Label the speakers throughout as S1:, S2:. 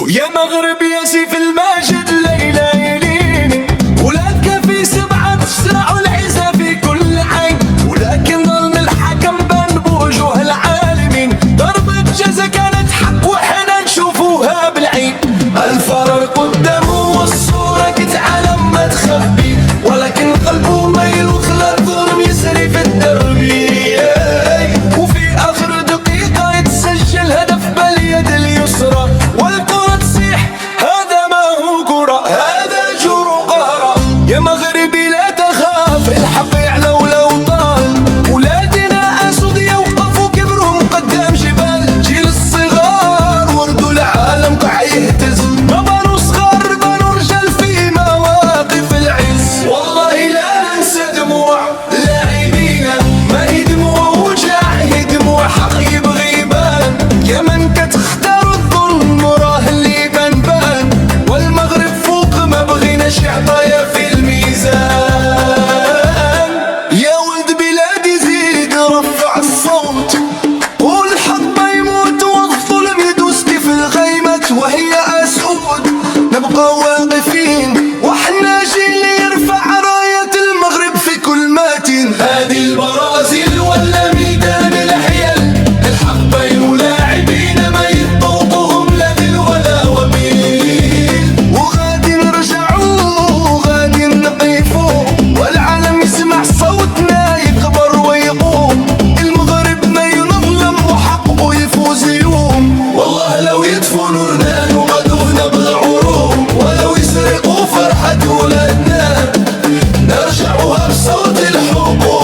S1: يا مغرب يا سيف الماجد ليلى يليني، ولادك في سبعة تسرعوا العزة في كل عين، ولكن ظلم الحكم بان بوجوه العالمين. ضربة جزا كانت حق وحنا نشوفوها بالعين، الفرار قدامه والصورة كتعلم ما تخبي، ولكن قلبه ميل وخلى الظلم يسري في الدربي. وفي آخر دقيقة يتسجل هدف باليد اليسرى، والكرة تصيح هذا ما هو كرة، هذا جرو قهرة. يا مغربي لا تخاف، الحق يعلى ولو طال، ولادنا أسود يوقفوا كبرهم قدام جبال. جيل الصغار وردوا العالم قاع يهتز، ما بانوا صغار بانوا رجال في مواقف العز. والله لا ننسى دموع لاعبينا، ما هي دموع وجع، هي دموع حق يبغي يبان. يا من كتختار الظلم وراه اللي بان بان، والمغرب فوق ما بغيناش عطايا في الميزان. يا ولد بلادي زيد رفع الصوت، والحق ما يموت والظلم يدوس في الغيمات، وهي أسود نبقى واقفين وحنا جيل يرفع راية المغرب في كل ماتن. هذه البرازيل ولا ميدان الحيل، الحق بين لاعبين ما يطوقهم لا ذل ولا وبيل. وغادي نرجعوا وغادي نقيفوا، والعالم يسمع صوتنا يكبر ويقوم. المغرب ما ينظلم وحقه يفوز يوم، والله لو يطفوا نورنا وغدو نبغى عروم، ولو يسرقوا فرحة ولادنا نرجعوها بصوت الحقوق.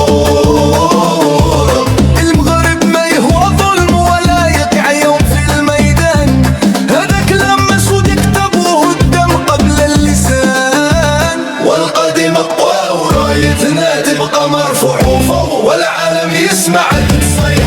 S1: المغرب ما يهوى ظلم ولا يقع يوم في الميدان، هذا كلام مسعود يكتبوه الدم قبل اللسان. والقادم أقوى ورايتنا تبقى مرفوعة فوق، والعالم يسمع الصيحة.